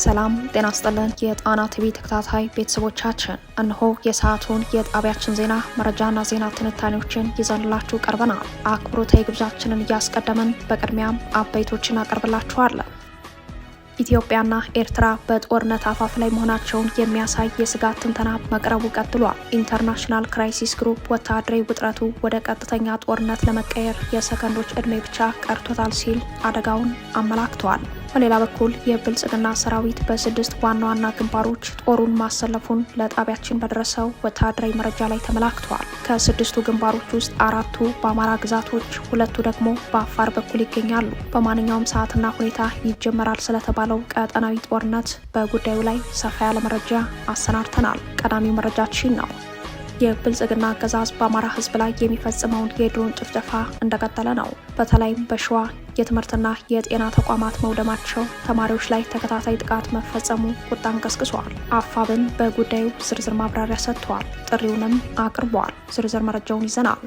ሰላም ጤና ይስጥልን የጣና ቲቪ ተከታታይ ቤተሰቦቻችን፣ እነሆ የሰዓቱን የጣቢያችን ዜና መረጃና ዜና ትንታኔዎችን ይዘንላችሁ ቀርበናል። አክብሮታዊ ግብዣችንን እያስቀደምን በቅድሚያም አበይቶችን አቀርብላችኋለን። ኢትዮጵያና ኤርትራ በጦርነት አፋፍ ላይ መሆናቸውን የሚያሳይ የስጋት ትንተና መቅረቡ ቀጥሏል። ኢንተርናሽናል ክራይሲስ ግሩፕ ወታደራዊ ውጥረቱ ወደ ቀጥተኛ ጦርነት ለመቀየር የሰከንዶች ዕድሜ ብቻ ቀርቶታል ሲል አደጋውን አመላክተዋል። በሌላ በኩል የብልጽግና ሰራዊት በ6 ዋና ዋና ግንባሮች ጦሩን ማሰለፉን ለጣቢያችን በደረሰው ወታደራዊ መረጃ ላይ ተመላክተዋል። ከ6ቱ ግንባሮች ውስጥ 4ቱ በአማራ ግዛቶች፣ 2ቱ ደግሞ በአፋር በኩል ይገኛሉ። በማንኛውም ሰዓትና ሁኔታ ይጀመራል ስለተባለው ቀጠናዊ ጦርነት በጉዳዩ ላይ ሰፋ ያለ መረጃ አሰናድተናል። ቀዳሚው መረጃችን ነው። የብልጽግና አገዛዝ በአማራ ሕዝብ ላይ የሚፈጽመውን የድሮን ጭፍጨፋ እንደቀጠለ ነው። በተለይም በሸዋ የትምህርትና የጤና ተቋማት መውደማቸው፣ ተማሪዎች ላይ ተከታታይ ጥቃት መፈጸሙ ቁጣን ቀስቅሷል። አፋብን በጉዳዩ ዝርዝር ማብራሪያ ሰጥቷል። ጥሪውንም አቅርቧል። ዝርዝር መረጃውን ይዘናል።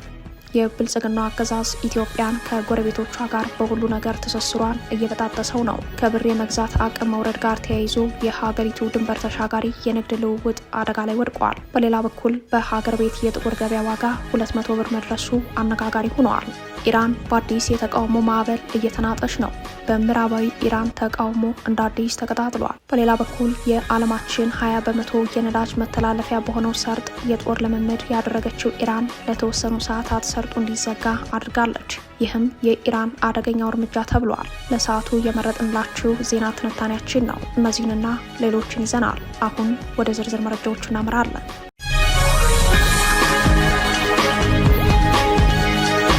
የብልጽግናው አገዛዝ ኢትዮጵያን ከጎረቤቶቿ ጋር በሁሉ ነገር ትስስሯን እየበጣጠሰው ነው። ከብር የመግዛት አቅም መውረድ ጋር ተያይዞ የሀገሪቱ ድንበር ተሻጋሪ የንግድ ልውውጥ አደጋ ላይ ወድቋል። በሌላ በኩል በሀገር ቤት የጥቁር ገበያ ዋጋ 200 ብር መድረሱ አነጋጋሪ ሆነዋል። ኢራን በአዲስ የተቃውሞ ማዕበል እየተናጠች ነው። በምዕራባዊ ኢራን ተቃውሞ እንደ አዲስ ተቀጣጥሏል። በሌላ በኩል የዓለማችን 20 በመቶ የነዳጅ መተላለፊያ በሆነው ሰርጥ የጦር ልምምድ ያደረገችው ኢራን ለተወሰኑ ሰዓታት ሰርጡ እንዲዘጋ አድርጋለች። ይህም የኢራን አደገኛው እርምጃ ተብሏል። ለሰዓቱ የመረጥንላችሁ ዜና ትንታኔያችን ነው። እነዚህንና ሌሎችን ይዘናል። አሁን ወደ ዝርዝር መረጃዎቹ እናመራለን።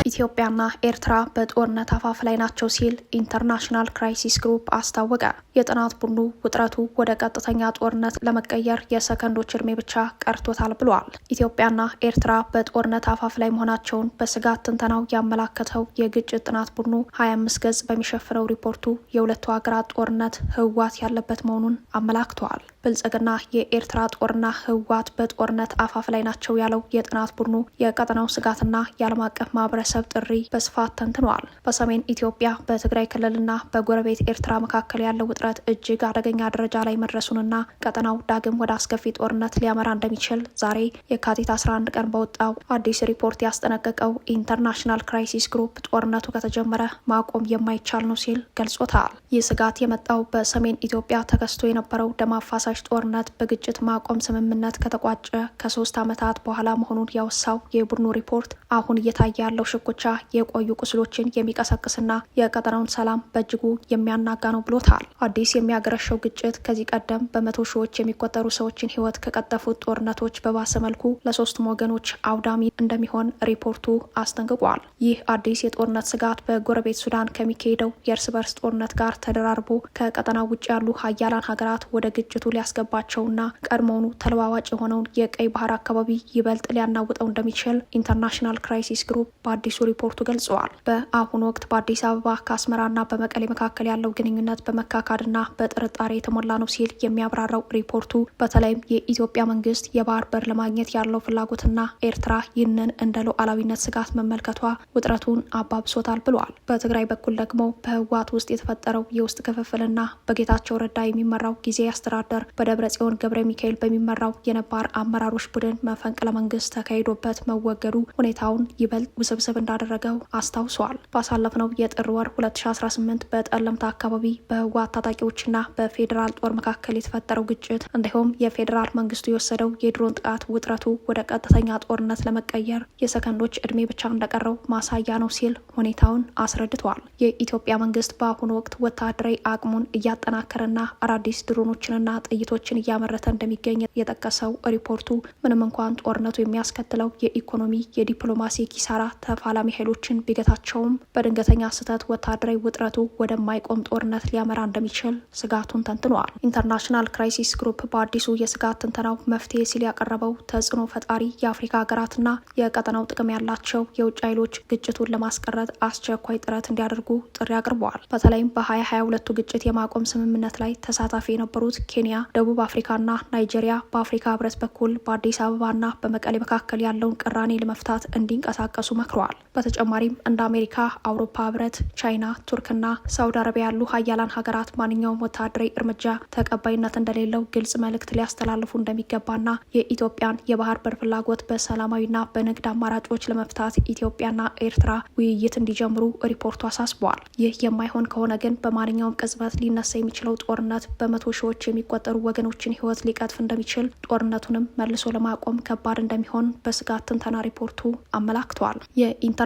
ኢትዮጵያና ኤርትራ በጦርነት አፋፍ ላይ ናቸው ሲል ኢንተርናሽናል ክራይሲስ ግሩፕ አስታወቀ። የጥናት ቡድኑ ውጥረቱ ወደ ቀጥተኛ ጦርነት ለመቀየር የሰከንዶች ዕድሜ ብቻ ቀርቶታል ብሏል። ኢትዮጵያና ኤርትራ በጦርነት አፋፍ ላይ መሆናቸውን በስጋት ትንተናው ያመላከተው የግጭት ጥናት ቡድኑ 25 ገጽ በሚሸፍነው ሪፖርቱ የሁለቱ ሀገራት ጦርነት ህወሓት ያለበት መሆኑን አመላክተዋል። ብልጽግና የኤርትራ ጦርና ህወሓት በጦርነት አፋፍ ላይ ናቸው ያለው የጥናት ቡድኑ የቀጠናው ስጋትና የዓለም አቀፍ ማህበረሰብ ጥሪ በስፋት ተንትኗል። በሰሜን ኢትዮጵያ በትግራይ ክልልና በጎረቤት ኤርትራ መካከል ያለው ውጥረት እጅግ አደገኛ ደረጃ ላይ መድረሱንና ቀጠናው ዳግም ወደ አስከፊ ጦርነት ሊያመራ እንደሚችል ዛሬ የካቲት 11 ቀን በወጣው አዲስ ሪፖርት ያስጠነቀቀው ኢንተርናሽናል ክራይሲስ ግሩፕ ጦርነቱ ከተጀመረ ማቆም የማይቻል ነው ሲል ገልጾታል። ይህ ስጋት የመጣው በሰሜን ኢትዮጵያ ተከስቶ የነበረው ደም አፋሳሽ ጦርነት በግጭት ማቆም ስምምነት ከተቋጨ ከ3 ዓመታት በኋላ መሆኑን ያወሳው የቡድኑ ሪፖርት አሁን እየታየ ያለው ሽኩቻ የቆዩ ቁስሎችን የሚቀሰቅስና የቀጠናውን ሰላም በእጅጉ የሚያናጋ ነው ብሎታል። አዲስ የሚያገረሸው ግጭት ከዚህ ቀደም በመቶ ሺዎች የሚቆጠሩ ሰዎችን ሕይወት ከቀጠፉት ጦርነቶች በባሰ መልኩ ለሶስቱም ወገኖች አውዳሚ እንደሚሆን ሪፖርቱ አስጠንቅቋል። ይህ አዲስ የጦርነት ስጋት በጎረቤት ሱዳን ከሚካሄደው የእርስ በርስ ጦርነት ጋር ተደራርቦ ከቀጠናው ውጭ ያሉ ሀያላን ሀገራት ወደ ግጭቱ ሊያስገባቸውና ቀድሞውኑ ተለዋዋጭ የሆነውን የቀይ ባህር አካባቢ ይበልጥ ሊያናውጠው እንደሚችል ኢንተርናሽናል ክራይሲስ ግሩፕ በአዲሱ ሪፖርቱ ገልጸዋል። በአሁኑ ወቅት በአዲስ አበባ ከአስመራና በመቀሌ መካከል ያለው ግንኙነት በመካካድና በጥርጣሬ የተሞላ ነው ሲል የሚያብራራው ሪፖርቱ በተለይም የኢትዮጵያ መንግስት የባህር በር ለማግኘት ያለው ፍላጎትና ኤርትራ ይህንን እንደ ሉዓላዊነት ስጋት መመልከቷ ውጥረቱን አባብሶታል ብሏል። በትግራይ በኩል ደግሞ በህወሓት ውስጥ የተፈጠረው የውስጥ ክፍፍልና በጌታቸው ረዳ የሚመራው ጊዜያዊ አስተዳደር በደብረ ጽዮን ገብረ ሚካኤል በሚመራው የነባር አመራሮች ቡድን መፈንቅለ መንግስት ተካሂዶበት መወገዱ ሁኔታውን ይበልጥ ውስብስብ እንዳደረገው አስታውሷል። ባሳለፍነው የጥር ወር 2018 በጠለምታ አካባቢ በህወሓት ታጣቂዎችና በፌዴራል ጦር መካከል የተፈጠረው ግጭት እንዲሁም የፌዴራል መንግስቱ የወሰደው የድሮን ጥቃት ውጥረቱ ወደ ቀጥተኛ ጦርነት ለመቀየር የሰከንዶች ዕድሜ ብቻ እንደቀረው ማሳያ ነው ሲል ሁኔታውን አስረድቷል። የኢትዮጵያ መንግስት በአሁኑ ወቅት ወታደራዊ አቅሙን እያጠናከረና አዳዲስ ድሮኖችንና ጥይቶችን እያመረተ እንደሚገኝ የጠቀሰው ሪፖርቱ ምንም እንኳን ጦርነቱ የሚያስከትለው የኢኮኖሚ የዲፕሎማሲ ኪሳራ ተፋላሚ ኃይሎችን ቢገታቸውም በድንገተኛ ስህተት ወታደራዊ ውጥረቱ ወደማይቆም ጦርነት ሊያመራ እንደሚችል ስጋቱን ተንትኗል። ኢንተርናሽናል ክራይሲስ ግሩፕ በአዲሱ የስጋት ትንተናው መፍትሄ ሲል ያቀረበው ተጽዕኖ ፈጣሪ የአፍሪካ ሀገራትና የቀጠናው ጥቅም ያላቸው የውጭ ኃይሎች ግጭቱን ለማስቀረት አስቸኳይ ጥረት እንዲያደርጉ ጥሪ አቅርበዋል። በተለይም በ2022 ግጭት የማቆም ስምምነት ላይ ተሳታፊ የነበሩት ኬንያ፣ ደቡብ አፍሪካና ናይጄሪያ በአፍሪካ ህብረት በኩል በአዲስ አበባና በመቀሌ መካከል ያለውን ቅራኔ ለመፍታት እንዲንቀሳቀሱ መክረዋል። በተጨማሪም እንደ አሜሪካ፣ አውሮፓ ህብረት፣ ቻይና፣ ቱርክና ሳውዲ አረቢያ ያሉ ሀያላን ሀገራት ማንኛውም ወታደራዊ እርምጃ ተቀባይነት እንደሌለው ግልጽ መልእክት ሊያስተላልፉ እንደሚገባና የኢትዮጵያን የባህር በር ፍላጎት በሰላማዊና በንግድ አማራጮች ለመፍታት ኢትዮጵያና ኤርትራ ውይይት እንዲጀምሩ ሪፖርቱ አሳስበዋል። ይህ የማይሆን ከሆነ ግን በማንኛውም ቅጽበት ሊነሳ የሚችለው ጦርነት በመቶ ሺዎች የሚቆጠሩ ወገኖችን ህይወት ሊቀጥፍ እንደሚችል፣ ጦርነቱንም መልሶ ለማቆም ከባድ እንደሚሆን በስጋት ትንተና ሪፖርቱ አመላክተዋል። የኢንተርናሽናል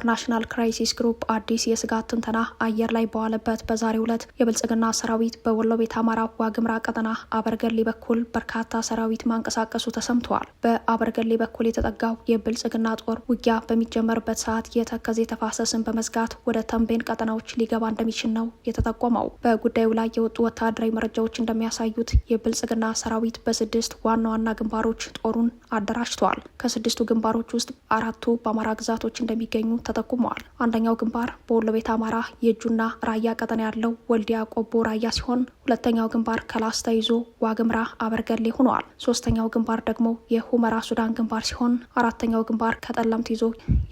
ክራይሲስ ግሩፕ አዲስ የስጋት ትንተና አየር ላይ በዋለበት በዛሬው ዕለት የብልጽግና ሰራዊት በወሎ ቤት አማራ ዋግምራ ቀጠና አበርገሌ በኩል በርካታ ሰራዊት ማንቀሳቀሱ ተሰምተዋል። በአበርገሌ በኩል የተጠጋው የብልጽግና ጦር ውጊያ በሚጀመርበት ሰዓት የተከዜ ተፋሰስን በመዝጋት ወደ ተንቤን ቀጠናዎች ሊገባ እንደሚችል ነው የተጠቆመው። በጉዳዩ ላይ የወጡ ወታደራዊ መረጃዎች እንደሚያሳዩት የብልጽግና ሰራዊት በ6 ዋና ዋና ግንባሮች ጦሩን አደራጅተዋል። ከ6ቱ ግንባሮች ውስጥ 4ቱ በአማራ ግዛቶች እንደሚገኙ ተጠቁመዋል። አንደኛው ግንባር በወሎ ቤት አማራ የእጁና ራያ ቀጠና ያለው ወልዲያ ቆቦ ራያ ሲሆን፣ ሁለተኛው ግንባር ከላስታ ይዞ ዋግምራ አበርገሌ ሆኗል። ሶስተኛው ግንባር ደግሞ የሁመራ ሱዳን ግንባር ሲሆን፣ አራተኛው ግንባር ከጠለምት ይዞ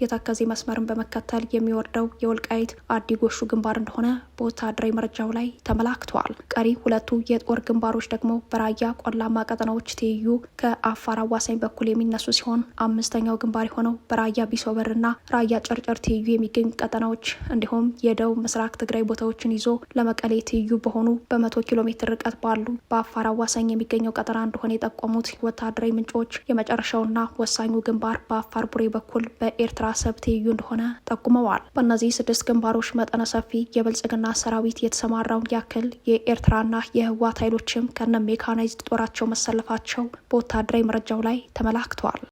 የተከዜ መስመርን በመከተል የሚወርደው የወልቃይት አዲ ጎሹ ግንባር እንደሆነ በወታደራዊ መረጃው ላይ ተመላክተዋል። ቀሪ ሁለቱ የጦር ግንባሮች ደግሞ በራያ ቆላማ ቀጠናዎች ትይዩ ከአፋር አዋሳኝ በኩል የሚነሱ ሲሆን፣ አምስተኛው ግንባር የሆነው በራያ ቢሶበርና ራያ ጨርጨር ትይዩ የሚገኙ ቀጠናዎች እንዲሁም የደቡብ ምስራቅ ትግራይ ቦታዎችን ይዞ ለመቀሌ ትይዩ በሆኑ በ100 ኪሎ ሜትር ርቀት ባሉ በአፋር አዋሳኝ የሚገኘው ቀጠና እንደሆነ የጠቆሙት ወታደራዊ ምንጮች የመጨረሻውና ወሳኙ ግንባር በአፋር ቡሬ በኩል በኤርትራ ሰብ ትይዩ እንደሆነ ጠቁመዋል። በእነዚህ 6 ግንባሮች መጠነ ሰፊ የብልጽግና ሰራዊት የተሰማራውን ያክል የኤርትራና የህወሓት ኃይሎችም ከነ ሜካናይዝድ ጦራቸው መሰለፋቸው በወታደራዊ መረጃው ላይ ተመላክተዋል።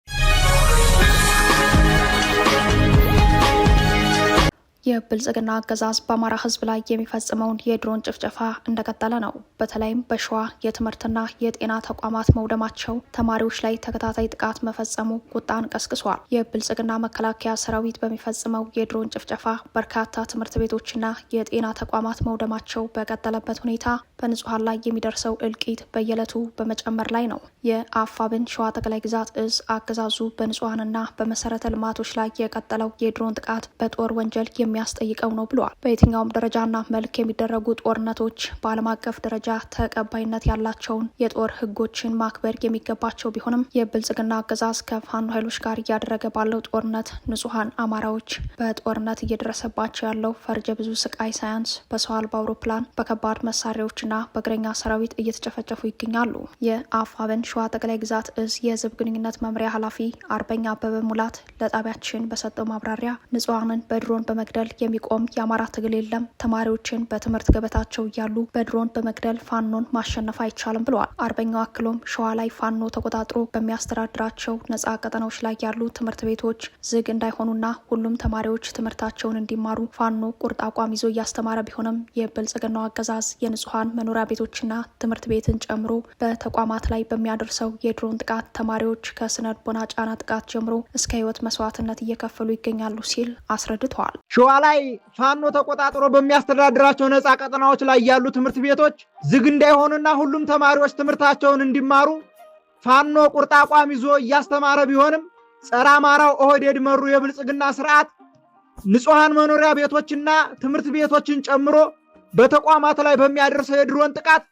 የብልጽግና አገዛዝ በአማራ ህዝብ ላይ የሚፈጽመውን የድሮን ጭፍጨፋ እንደቀጠለ ነው። በተለይም በሸዋ የትምህርትና የጤና ተቋማት መውደማቸው፣ ተማሪዎች ላይ ተከታታይ ጥቃት መፈጸሙ ቁጣን ቀስቅሷል። የብልጽግና መከላከያ ሰራዊት በሚፈጽመው የድሮን ጭፍጨፋ በርካታ ትምህርት ቤቶችና የጤና ተቋማት መውደማቸው በቀጠለበት ሁኔታ በንጹሐን ላይ የሚደርሰው እልቂት በየዕለቱ በመጨመር ላይ ነው። የአፋብን ሸዋ ጠቅላይ ግዛት እዝ አገዛዙ በንጹሐንና በመሰረተ ልማቶች ላይ የቀጠለው የድሮን ጥቃት በጦር ወንጀል የሚያስጠይቀው ነው ብለዋል። በየትኛውም ደረጃና መልክ የሚደረጉ ጦርነቶች በዓለም አቀፍ ደረጃ ተቀባይነት ያላቸውን የጦር ህጎችን ማክበር የሚገባቸው ቢሆንም የብልጽግና አገዛዝ ከፋኖ ኃይሎች ጋር እያደረገ ባለው ጦርነት ንጹሐን አማራዎች በጦርነት እየደረሰባቸው ያለው ፈርጀ ብዙ ስቃይ ሳያንስ በሰው አልባ አውሮፕላን፣ በከባድ መሳሪያዎችና በእግረኛ ሰራዊት እየተጨፈጨፉ ይገኛሉ። የአፋብን ሸዋ ጠቅላይ ግዛት እዝ የህዝብ ግንኙነት መምሪያ ኃላፊ አርበኛ አበበ ሙላት ለጣቢያችን በሰጠው ማብራሪያ ንጹሐንን በድሮን በመግደል የሚቆም የአማራ ትግል የለም፣ ተማሪዎችን በትምህርት ገበታቸው እያሉ በድሮን በመግደል ፋኖን ማሸነፍ አይቻልም ብለዋል። አርበኛው አክሎም ሸዋ ላይ ፋኖ ተቆጣጥሮ በሚያስተዳድራቸው ነጻ ቀጠናዎች ላይ ያሉ ትምህርት ቤቶች ዝግ እንዳይሆኑና ሁሉም ተማሪዎች ትምህርታቸውን እንዲማሩ ፋኖ ቁርጥ አቋም ይዞ እያስተማረ ቢሆንም የብልጽግናው አገዛዝ የንጹሐን መኖሪያ ቤቶችና ትምህርት ቤትን ጨምሮ በተቋማት ላይ በሚያደርሰው የድሮን ጥቃት ተማሪዎች ከስነ ልቦና ጫና ጥቃት ጀምሮ እስከ ህይወት መስዋዕትነት እየከፈሉ ይገኛሉ ሲል አስረድተዋል። ሸዋ ላይ ፋኖ ተቆጣጥሮ በሚያስተዳድራቸው ነጻ ቀጠናዎች ላይ ያሉ ትምህርት ቤቶች ዝግ እንዳይሆኑና ሁሉም ተማሪዎች ትምህርታቸውን እንዲማሩ ፋኖ ቁርጥ አቋም ይዞ እያስተማረ ቢሆንም ጸረ አማራው ኦህዴድ መሩ የብልጽግና ስርዓት ንጹሐን መኖሪያ ቤቶችና ትምህርት ቤቶችን ጨምሮ በተቋማት ላይ በሚያደርሰው የድሮን ጥቃት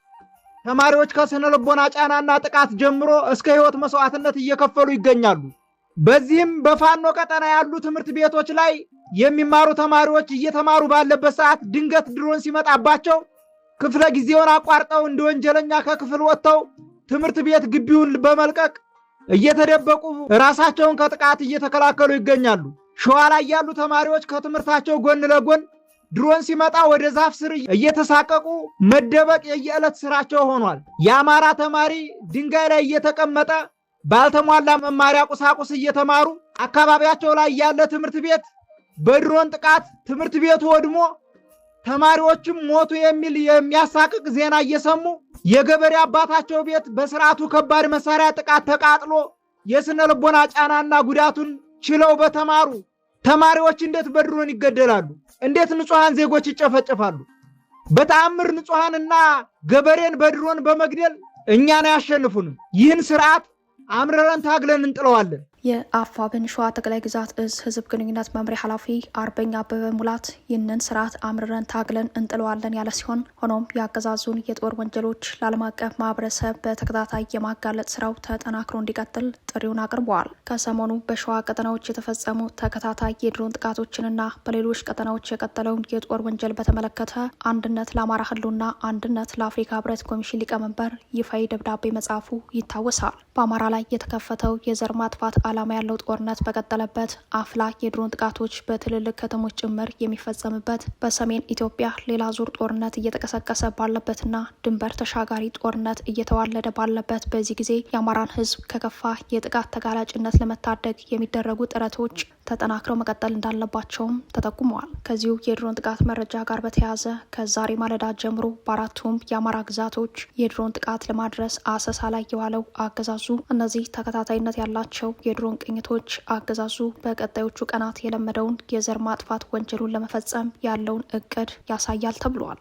ተማሪዎች ከስነ ልቦና ጫናና ጥቃት ጀምሮ እስከ ህይወት መስዋዕትነት እየከፈሉ ይገኛሉ። በዚህም በፋኖ ቀጠና ያሉ ትምህርት ቤቶች ላይ የሚማሩ ተማሪዎች እየተማሩ ባለበት ሰዓት ድንገት ድሮን ሲመጣባቸው ክፍለ ጊዜውን አቋርጠው እንደ ወንጀለኛ ከክፍል ወጥተው ትምህርት ቤት ግቢውን በመልቀቅ እየተደበቁ ራሳቸውን ከጥቃት እየተከላከሉ ይገኛሉ። ሸዋ ላይ ያሉ ተማሪዎች ከትምህርታቸው ጎን ለጎን ድሮን ሲመጣ ወደ ዛፍ ስር እየተሳቀቁ መደበቅ የየዕለት ስራቸው ሆኗል። የአማራ ተማሪ ድንጋይ ላይ እየተቀመጠ ባልተሟላ መማሪያ ቁሳቁስ እየተማሩ አካባቢያቸው ላይ ያለ ትምህርት ቤት በድሮን ጥቃት ትምህርት ቤቱ ወድሞ ተማሪዎችም ሞቱ የሚል የሚያሳቅቅ ዜና እየሰሙ የገበሬ አባታቸው ቤት በስርዓቱ ከባድ መሳሪያ ጥቃት ተቃጥሎ የስነ ልቦና ጫናና ጉዳቱን ችለው በተማሩ ተማሪዎች እንዴት በድሮን ይገደላሉ? እንዴት ንጹሐን ዜጎች ይጨፈጨፋሉ? በተአምር ንጹሐንና ገበሬን በድሮን በመግደል እኛን አያሸንፉንም። ይህን ስርዓት አምረረን ታግለን እንጥለዋለን። የአፋብን ሸዋ ጠቅላይ ግዛት እዝ ህዝብ ግንኙነት መምሪያ ኃላፊ አርበኛ አበበ ሙላት ይህንን ስርዓት አምርረን ታግለን እንጥለዋለን ያለ ሲሆን ሆኖም የአገዛዙን የጦር ወንጀሎች ለዓለም አቀፍ ማህበረሰብ በተከታታይ የማጋለጥ ስራው ተጠናክሮ እንዲቀጥል ጥሪውን አቅርበዋል። ከሰሞኑ በሸዋ ቀጠናዎች የተፈጸሙ ተከታታይ የድሮን ጥቃቶችንና በሌሎች ቀጠናዎች የቀጠለውን የጦር ወንጀል በተመለከተ አንድነት ለአማራ ህልውና አንድነት ለአፍሪካ ህብረት ኮሚሽን ሊቀመንበር ይፋዊ ደብዳቤ መጻፉ ይታወሳል። በአማራ ላይ የተከፈተው የዘር ማጥፋት ዓላማ ያለው ጦርነት በቀጠለበት አፍላ የድሮን ጥቃቶች በትልልቅ ከተሞች ጭምር የሚፈጸምበት በሰሜን ኢትዮጵያ ሌላ ዙር ጦርነት እየተቀሰቀሰ ባለበትና ድንበር ተሻጋሪ ጦርነት እየተዋለደ ባለበት በዚህ ጊዜ የአማራን ህዝብ ከከፋ የጥቃት ተጋላጭነት ለመታደግ የሚደረጉ ጥረቶች ተጠናክረው መቀጠል እንዳለባቸውም ተጠቁመዋል። ከዚሁ የድሮን ጥቃት መረጃ ጋር በተያያዘ ከዛሬ ማለዳ ጀምሮ በአራቱም የአማራ ግዛቶች የድሮን ጥቃት ለማድረስ አሰሳ ላይ የዋለው አገዛዙ እነዚህ ተከታታይነት ያላቸው የድሮን ቅኝቶች አገዛዙ በቀጣዮቹ ቀናት የለመደውን የዘር ማጥፋት ወንጀሉን ለመፈጸም ያለውን እቅድ ያሳያል ተብሏል።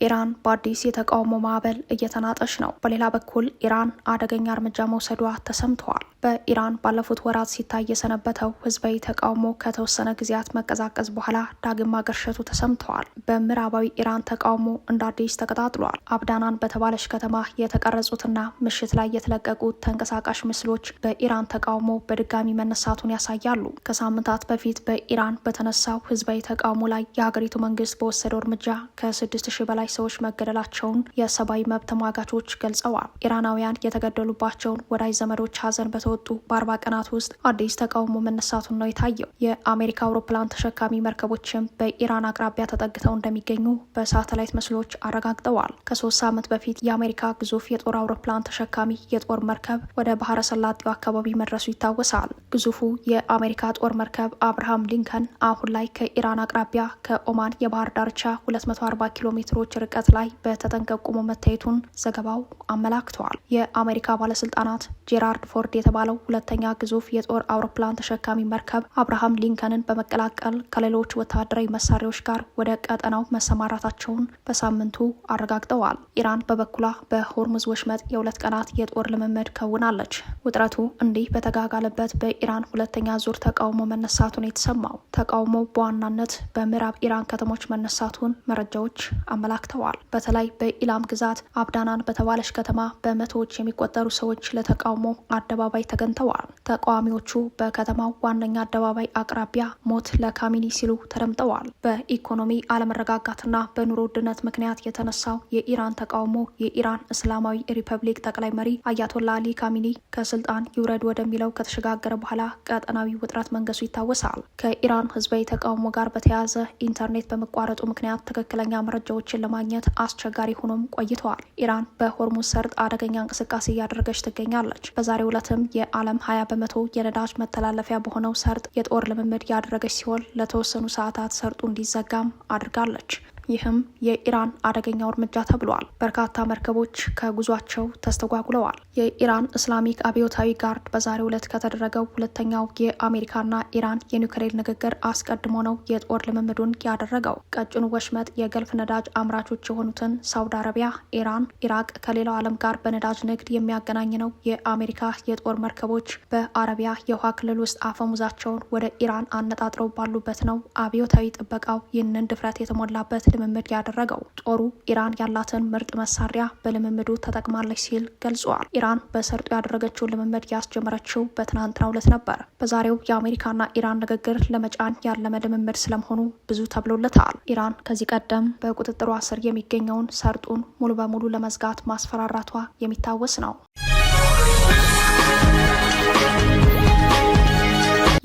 ኢራን በአዲስ የተቃውሞ ማዕበል እየተናጠች ነው። በሌላ በኩል ኢራን አደገኛ እርምጃ መውሰዷ ተሰምተዋል። በኢራን ባለፉት ወራት ሲታይ የሰነበተው ህዝባዊ ተቃውሞ ከተወሰነ ጊዜያት መቀዛቀዝ በኋላ ዳግም ማገርሸቱ ተሰምተዋል። በምዕራባዊ ኢራን ተቃውሞ እንደ አዲስ ተቀጣጥሏል። አብዳናን በተባለች ከተማ የተቀረጹትና ምሽት ላይ የተለቀቁት ተንቀሳቃሽ ምስሎች በኢራን ተቃውሞ በድጋሚ መነሳቱን ያሳያሉ። ከሳምንታት በፊት በኢራን በተነሳው ህዝባዊ ተቃውሞ ላይ የሀገሪቱ መንግስት በወሰደው እርምጃ ከ6000 በላይ ሰዎች መገደላቸውን የሰብአዊ መብት ተሟጋቾች ገልጸዋል። ኢራናውያን የተገደሉባቸውን ወዳጅ ዘመዶች ሀዘን በተወጡ በ40 ቀናት ውስጥ አዲስ ተቃውሞ መነሳቱን ነው የታየው። የአሜሪካ አውሮፕላን ተሸካሚ መርከቦችም በኢራን አቅራቢያ ተጠግተው እንደሚገኙ በሳተላይት ምስሎች አረጋግጠዋል። ከ3 ሳምንት በፊት የአሜሪካ ግዙፍ የጦር አውሮፕላን ተሸካሚ የጦር መርከብ ወደ ባህረ ሰላጤው አካባቢ መድረሱ ይታወሳል። ግዙፉ የአሜሪካ ጦር መርከብ አብርሃም ሊንከን አሁን ላይ ከኢራን አቅራቢያ ከኦማን የባህር ዳርቻ 240 ኪሎ ሜትሮች ርቀት ላይ በተጠንቀቅ ቆሞ መታየቱን ዘገባው አመላክተዋል። የአሜሪካ ባለስልጣናት ጄራርድ ፎርድ የተባለው ሁለተኛ ግዙፍ የጦር አውሮፕላን ተሸካሚ መርከብ አብርሃም ሊንከንን በመቀላቀል ከሌሎች ወታደራዊ መሳሪያዎች ጋር ወደ ቀጠናው መሰማራታቸውን በሳምንቱ አረጋግጠዋል። ኢራን በበኩሏ በሆርሙዝ ወሽመጥ የ2 ቀናት የጦር ልምምድ ከውናለች። ውጥረቱ እንዲህ በተጋጋለበት በኢራን ሁለተኛ ዙር ተቃውሞ መነሳቱን የተሰማው ተቃውሞ በዋናነት በምዕራብ ኢራን ከተሞች መነሳቱን መረጃዎች አመላክተዋል። በተለይ በኢላም ግዛት አብዳናን በተባለች ከተማ በመቶዎች የሚቆጠሩ ሰዎች ለተቃውሞ አደባባይ ተገኝተዋል። ተቃዋሚዎቹ በከተማው ዋነኛ አደባባይ አቅራቢያ ሞት ለካሚኒ ሲሉ ተደምጠዋል። በኢኮኖሚ አለመረጋጋትና በኑሮ ውድነት ምክንያት የተነሳው የኢራን ተቃውሞ የኢራን እስላማዊ ሪፐብሊክ ጠቅላይ መሪ አያቶላ አሊ ካሚኒ ከስልጣን ይውረድ ወደሚለው ከተሸጋገረ በኋላ ቀጠናዊ ውጥረት መንገሱ ይታወሳል። ከኢራን ህዝባዊ ተቃውሞ ጋር በተያያዘ ኢንተርኔት በመቋረጡ ምክንያት ትክክለኛ መረጃዎችን ለማግኘት አስቸጋሪ ሆኖም ቆይተዋል። ኢራን በሆርሙዝ ሰርጥ አደገኛ እንቅስቃሴ እያደረገች ትገኛለች። በዛሬው ዕለትም የዓለም 20 በመቶ የነዳጅ መተላለፊያ በሆነው ሰርጥ የጦር ልምምድ ያደረገች ሲሆን ለተወሰኑ ሰዓታት ሰርጡ እንዲዘጋም አድርጋለች። ይህም የኢራን አደገኛው እርምጃ ተብሏል። በርካታ መርከቦች ከጉዟቸው ተስተጓጉለዋል። የኢራን እስላሚክ አብዮታዊ ጋርድ በዛሬው ዕለት ከተደረገው ሁለተኛው የአሜሪካና ኢራን የኒውክሌር ንግግር አስቀድሞ ነው የጦር ልምምዱን ያደረገው። ቀጭኑ ወሽመጥ የገልፍ ነዳጅ አምራቾች የሆኑትን ሳውዲ አረቢያ፣ ኢራን፣ ኢራቅ ከሌላው ዓለም ጋር በነዳጅ ንግድ የሚያገናኝ ነው። የአሜሪካ የጦር መርከቦች በአረቢያ የውሃ ክልል ውስጥ አፈሙዛቸውን ወደ ኢራን አነጣጥረው ባሉበት ነው አብዮታዊ ጥበቃው ይህንን ድፍረት የተሞላበት ልምምድ ያደረገው። ጦሩ ኢራን ያላትን ምርጥ መሳሪያ በልምምዱ ተጠቅማለች ሲል ገልጿል። ኢራን በሰርጡ ያደረገችውን ልምምድ ያስጀመረችው በትናንትናው ዕለት ነበር። በዛሬው የአሜሪካና ኢራን ንግግር ለመጫን ያለመ ልምምድ ስለመሆኑ ብዙ ተብሎለታል። ኢራን ከዚህ ቀደም በቁጥጥሯ ስር የሚገኘውን ሰርጡን ሙሉ በሙሉ ለመዝጋት ማስፈራራቷ የሚታወስ ነው።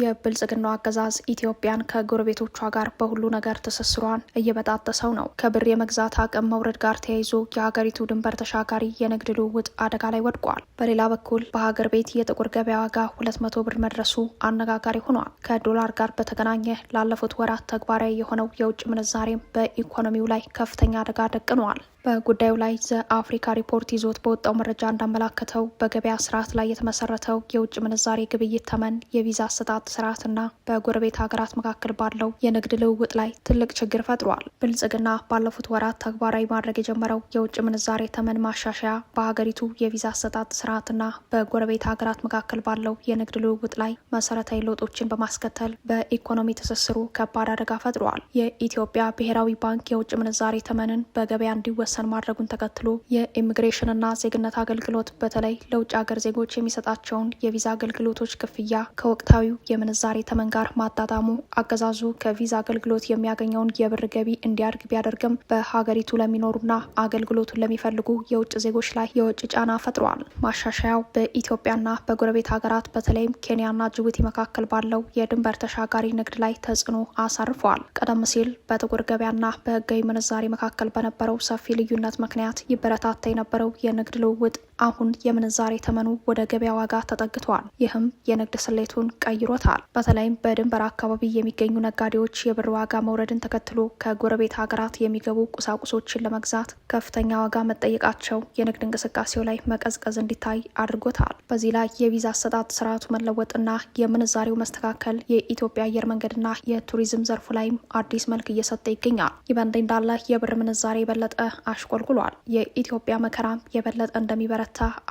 የብልጽግናው አገዛዝ ኢትዮጵያን ከጎረቤቶቿ ጋር በሁሉ ነገር ትስስሯን እየበጣጠሰው ነው። ከብር የመግዛት አቅም መውረድ ጋር ተያይዞ የሀገሪቱ ድንበር ተሻጋሪ የንግድ ልውውጥ አደጋ ላይ ወድቋል። በሌላ በኩል በሀገር ቤት የጥቁር ገበያ ዋጋ 200 ብር መድረሱ አነጋጋሪ ሆኗል። ከዶላር ጋር በተገናኘ ላለፉት ወራት ተግባራዊ የሆነው የውጭ ምንዛሬም በኢኮኖሚው ላይ ከፍተኛ አደጋ ደቅኗል። በጉዳዩ ላይ ዘአፍሪካ ሪፖርት ይዞት በወጣው መረጃ እንዳመላከተው በገበያ ስርዓት ላይ የተመሰረተው የውጭ ምንዛሬ ግብይት ተመን፣ የቪዛ አሰጣጥ ስርዓትና በጎረቤት ሀገራት መካከል ባለው የንግድ ልውውጥ ላይ ትልቅ ችግር ፈጥሯል። ብልጽግና ባለፉት ወራት ተግባራዊ ማድረግ የጀመረው የውጭ ምንዛሬ ተመን ማሻሻያ በሀገሪቱ የቪዛ አሰጣጥ ስርዓትና በጎረቤት ሀገራት መካከል ባለው የንግድ ልውውጥ ላይ መሰረታዊ ለውጦችን በማስከተል በኢኮኖሚ ትስስሩ ከባድ አደጋ ፈጥሯል። የኢትዮጵያ ብሔራዊ ባንክ የውጭ ምንዛሬ ተመንን በገበያ እንዲወሰን ማድረጉን ተከትሎ የኢሚግሬሽንና ዜግነት አገልግሎት በተለይ ለውጭ ሀገር ዜጎች የሚሰጣቸውን የቪዛ አገልግሎቶች ክፍያ ከወቅታዊው የምንዛሬ ተመን ጋር ማጣጣሙ አገዛዙ ከቪዛ አገልግሎት የሚያገኘውን የብር ገቢ እንዲያድግ ቢያደርግም በሀገሪቱ ለሚኖሩና አገልግሎቱን ለሚፈልጉ የውጭ ዜጎች ላይ የውጭ ጫና ፈጥሯል። ማሻሻያው በኢትዮጵያና በጎረቤት ሀገራት በተለይም ኬንያና ጅቡቲ መካከል ባለው የድንበር ተሻጋሪ ንግድ ላይ ተጽዕኖ አሳርፏል። ቀደም ሲል በጥቁር ገበያና በህጋዊ ምንዛሬ መካከል በነበረው ሰፊ ልዩነት ምክንያት ይበረታታ የነበረው የንግድ ልውውጥ አሁን የምንዛሬ ተመኑ ወደ ገበያ ዋጋ ተጠግቷል። ይህም የንግድ ስሌቱን ቀይሮታል። በተለይም በድንበር አካባቢ የሚገኙ ነጋዴዎች የብር ዋጋ መውረድን ተከትሎ ከጎረቤት ሀገራት የሚገቡ ቁሳቁሶችን ለመግዛት ከፍተኛ ዋጋ መጠየቃቸው የንግድ እንቅስቃሴው ላይ መቀዝቀዝ እንዲታይ አድርጎታል። በዚህ ላይ የቪዛ አሰጣጥ ስርዓቱ መለወጥና የምንዛሬው መስተካከል የኢትዮጵያ አየር መንገድና የቱሪዝም ዘርፉ ላይም አዲስ መልክ እየሰጠ ይገኛል። ይህ በእንዲህ እንዳለ የብር ምንዛሬ የበለጠ አሽቆልቁሏል። የኢትዮጵያ መከራም የበለጠ እንደሚበረታ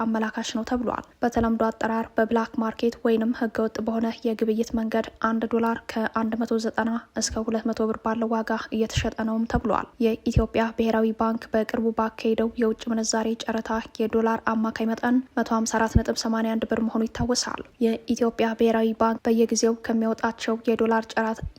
አመላካች ነው ተብሏል። በተለምዶ አጠራር በብላክ ማርኬት ወይንም ህገወጥ በሆነ የግብይት መንገድ $1 ከ190 እስከ 200 ብር ባለው ዋጋ እየተሸጠ ነውም ተብሏል። የኢትዮጵያ ብሔራዊ ባንክ በቅርቡ ባካሄደው የውጭ ምንዛሬ ጨረታ የዶላር አማካይ መጠን 154.81 ብር መሆኑ ይታወሳል። የኢትዮጵያ ብሔራዊ ባንክ በየጊዜው ከሚያወጣቸው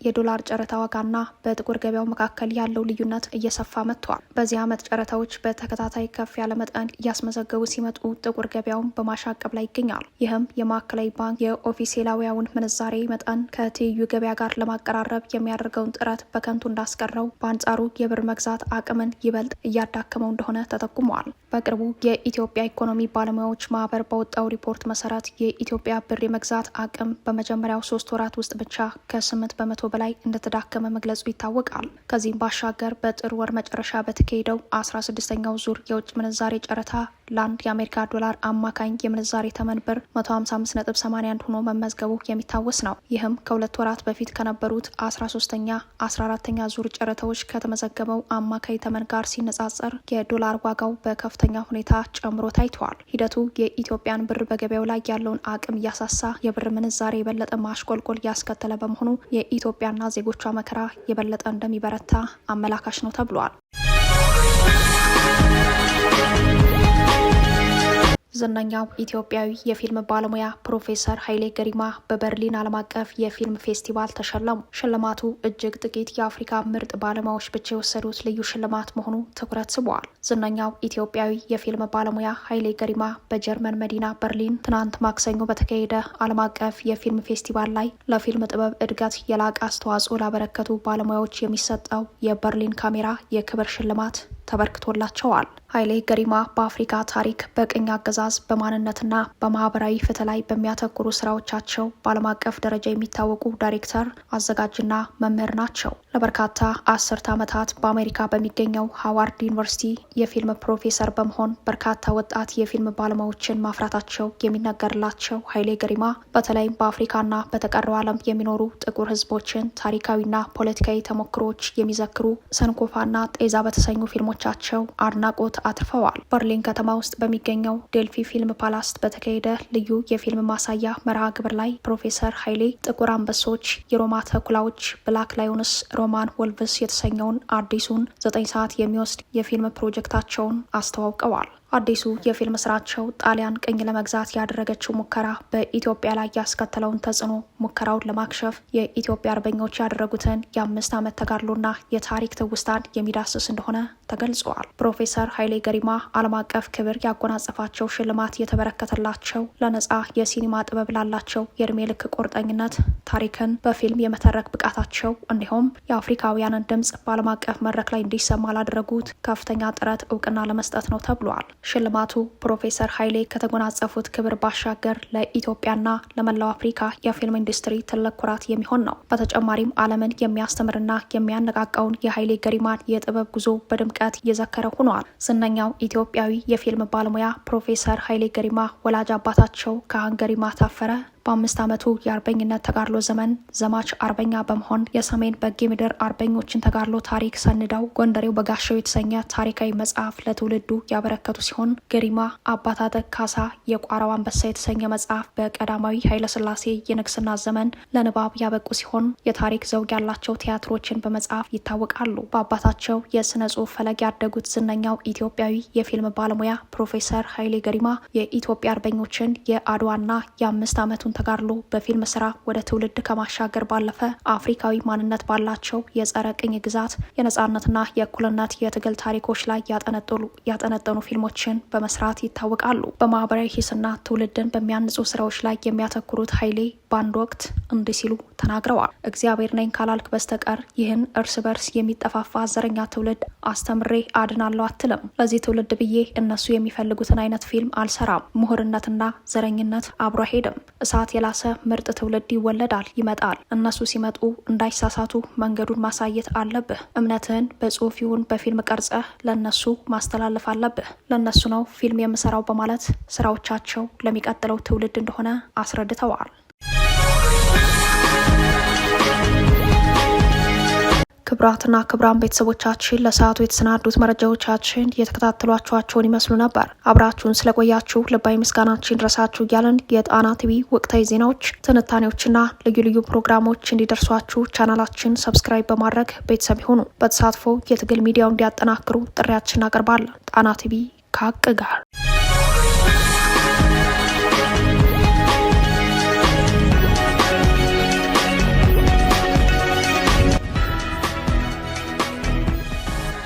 የዶላር ጨረታ ዋጋና በጥቁር ገበያው መካከል ያለው ልዩነት እየሰፋ መጥቷል። በዚህ ዓመት ጨረታዎች በተከታታይ ከፍ ያለ መጠን እያስመዘገቡ ሲመጡ ጥቁር ገበያውን በማሻቀብ ላይ ይገኛል። ይህም የማዕከላዊ ባንክ የኦፊሴላዊያውን ምንዛሬ መጠን ከትይዩ ገበያ ጋር ለማቀራረብ የሚያደርገውን ጥረት በከንቱ እንዳስቀረው፣ በአንጻሩ የብር መግዛት አቅምን ይበልጥ እያዳከመው እንደሆነ ተጠቁሟል። በቅርቡ የኢትዮጵያ ኢኮኖሚ ባለሙያዎች ማህበር በወጣው ሪፖርት መሰረት የኢትዮጵያ ብር የመግዛት አቅም በመጀመሪያው 3 ወራት ውስጥ ብቻ ከ8 በመቶ በላይ እንደተዳከመ መግለጹ ይታወቃል። ከዚህም ባሻገር በጥር ወር መጨረሻ በተካሄደው 16ኛው ዙር የውጭ ምንዛሬ ጨረታ ለአንድ የአሜሪካ ዶላር አማካኝ የምንዛሬ ተመን ብር 155.81 ሆኖ መመዝገቡ የሚታወስ ነው። ይህም ከ2 ወራት በፊት ከነበሩት 13ኛ 14ኛ ዙር ጨረታዎች ከተመዘገበው አማካኝ ተመን ጋር ሲነጻጸር የዶላር ዋጋው በከፍተኛ ሁኔታ ጨምሮ ታይቷል። ሂደቱ የኢትዮጵያን ብር በገበያው ላይ ያለውን አቅም እያሳሳ የብር ምንዛሬ የበለጠ ማሽቆልቆል ያስከተለ በመሆኑ የኢትዮጵያና ዜጎቿ መከራ የበለጠ እንደሚበረታ አመላካች ነው ተብሏል። ዝነኛው ኢትዮጵያዊ የፊልም ባለሙያ ፕሮፌሰር ኃይሌ ገሪማ በበርሊን ዓለም አቀፍ የፊልም ፌስቲቫል ተሸለሙ። ሽልማቱ እጅግ ጥቂት የአፍሪካ ምርጥ ባለሙያዎች ብቻ የወሰዱት ልዩ ሽልማት መሆኑ ትኩረት ስቧል። ዝነኛው ኢትዮጵያዊ የፊልም ባለሙያ ኃይሌ ገሪማ በጀርመን መዲና በርሊን ትናንት ማክሰኞ በተካሄደ ዓለም አቀፍ የፊልም ፌስቲቫል ላይ ለፊልም ጥበብ እድገት የላቀ አስተዋጽኦ ላበረከቱ ባለሙያዎች የሚሰጠው የበርሊን ካሜራ የክብር ሽልማት ተበርክቶላቸዋል። ኃይሌ ገሪማ በአፍሪካ ታሪክ፣ በቅኝ አገዛዝ፣ በማንነትና በማህበራዊ ፍትህ ላይ በሚያተኩሩ ስራዎቻቸው በዓለም አቀፍ ደረጃ የሚታወቁ ዳይሬክተር፣ አዘጋጅና መምህር ናቸው። ለበርካታ አስርተ ዓመታት በአሜሪካ በሚገኘው ሃዋርድ ዩኒቨርሲቲ የፊልም ፕሮፌሰር በመሆን በርካታ ወጣት የፊልም ባለሙያዎችን ማፍራታቸው የሚነገርላቸው ኃይሌ ገሪማ በተለይም በአፍሪካና በተቀረው ዓለም የሚኖሩ ጥቁር ህዝቦችን ታሪካዊና ፖለቲካዊ ተሞክሮች የሚዘክሩ ሰንኮፋና ጤዛ በተሰኙ ፊልሞቻቸው አድናቆት አትርፈዋል። በርሊን ከተማ ውስጥ በሚገኘው ዴልፊ ፊልም ፓላስት በተካሄደ ልዩ የፊልም ማሳያ መርሃ ግብር ላይ ፕሮፌሰር ኃይሌ ጥቁር አንበሶች፣ የሮማ ተኩላዎች፣ ብላክ ላዮንስ፣ ሮማን ወልቭስ የተሰኘውን አዲሱን 9 ሰዓት የሚወስድ የፊልም ፕሮጀክታቸውን አስተዋውቀዋል። አዲሱ የፊልም ስራቸው ጣሊያን ቅኝ ለመግዛት ያደረገችው ሙከራ በኢትዮጵያ ላይ ያስከተለውን ተጽዕኖ ሙከራውን ለማክሸፍ የኢትዮጵያ አርበኞች ያደረጉትን የ5 ዓመት ተጋድሎና የታሪክ ትውስታን የሚዳስስ እንደሆነ ተገልጸዋል። ፕሮፌሰር ኃይሌ ገሪማ ዓለም አቀፍ ክብር ያጎናጸፋቸው ሽልማት የተበረከተላቸው ለነጻ የሲኒማ ጥበብ ላላቸው የእድሜ ልክ ቁርጠኝነት፣ ታሪክን በፊልም የመተረክ ብቃታቸው እንዲሁም የአፍሪካውያንን ድምጽ በዓለም አቀፍ መድረክ ላይ እንዲሰማ ላደረጉት ከፍተኛ ጥረት እውቅና ለመስጠት ነው ተብሏል። ሽልማቱ ፕሮፌሰር ኃይሌ ከተጎናጸፉት ክብር ባሻገር ለኢትዮጵያና ለመላው አፍሪካ የፊልም ኢንዱስትሪ ትልቅ ኩራት የሚሆን ነው። በተጨማሪም ዓለምን የሚያስተምርና የሚያነቃቃውን የኃይሌ ገሪማን የጥበብ ጉዞ በድምቀት እየዘከረ ሆኗል። ዝነኛው ኢትዮጵያዊ የፊልም ባለሙያ ፕሮፌሰር ኃይሌ ገሪማ ወላጅ አባታቸው ካህን ገሪማ ታፈረ በ5 ዓመቱ የአርበኝነት ተጋድሎ ዘመን ዘማች አርበኛ በመሆን የሰሜን በጌ ምድር አርበኞችን ተጋድሎ ታሪክ ሰንደው ጎንደሬው በጋሻው የተሰኘ ታሪካዊ መጽሐፍ ለትውልዱ ያበረከቱ ሲሆን ገሪማ አባታጠቅ ካሳ የቋራው አንበሳ የተሰኘ መጽሐፍ በቀዳማዊ ኃይለሥላሴ የንግስና ዘመን ለንባብ ያበቁ ሲሆን የታሪክ ዘውግ ያላቸው ቲያትሮችን በመጽሐፍ ይታወቃሉ። በአባታቸው የስነ ጽሑፍ ፈለግ ያደጉት ዝነኛው ኢትዮጵያዊ የፊልም ባለሙያ ፕሮፌሰር ኃይሌ ገሪማ የኢትዮጵያ አርበኞችን የአድዋና የ5 ዓመቱን ተጋድሎ በፊልም ስራ ወደ ትውልድ ከማሻገር ባለፈ አፍሪካዊ ማንነት ባላቸው የጸረ ቅኝ ግዛት የነጻነትና የእኩልነት የትግል ታሪኮች ላይ ያጠነጠኑ ፊልሞችን በመስራት ይታወቃሉ። በማህበራዊ ሂስና ትውልድን በሚያንጹ ስራዎች ላይ የሚያተኩሩት ኃይሌ በአንድ ወቅት እንዲህ ሲሉ ተናግረዋል። እግዚአብሔር ነኝ ካላልክ በስተቀር ይህን እርስ በርስ የሚጠፋፋ ዘረኛ ትውልድ አስተምሬ አድናለሁ አትልም። ለዚህ ትውልድ ብዬ እነሱ የሚፈልጉትን አይነት ፊልም አልሰራም። ምሁርነትና ዘረኝነት አብሮ አይሄድም። እሳት የላሰ ምርጥ ትውልድ ይወለዳል፣ ይመጣል። እነሱ ሲመጡ እንዳይሳሳቱ መንገዱን ማሳየት አለብህ። እምነትህን በጽሁፍ ይሁን በፊልም ቀርጸህ ለነሱ ማስተላለፍ አለብህ። ለነሱ ነው ፊልም የምሰራው በማለት ስራዎቻቸው ለሚቀጥለው ትውልድ እንደሆነ አስረድተዋል። ክብራትና ክብራን ቤተሰቦቻችን ለሰዓቱ የተሰናዱት መረጃዎቻችን የተከታተሏችኋቸውን ይመስሉ ነበር። አብራችሁን ስለቆያችሁ ልባዊ ምስጋናችን ድረሳችሁ እያለን የጣና ቲቪ ወቅታዊ ዜናዎች፣ ትንታኔዎችና ልዩ ልዩ ፕሮግራሞች እንዲደርሷችሁ ቻናላችን ሰብስክራይብ በማድረግ ቤተሰብ ይሁኑ። በተሳትፎ የትግል ሚዲያው እንዲያጠናክሩ ጥሪያችን እናቀርባለን። ጣና ቲቪ ከሀቅ ጋር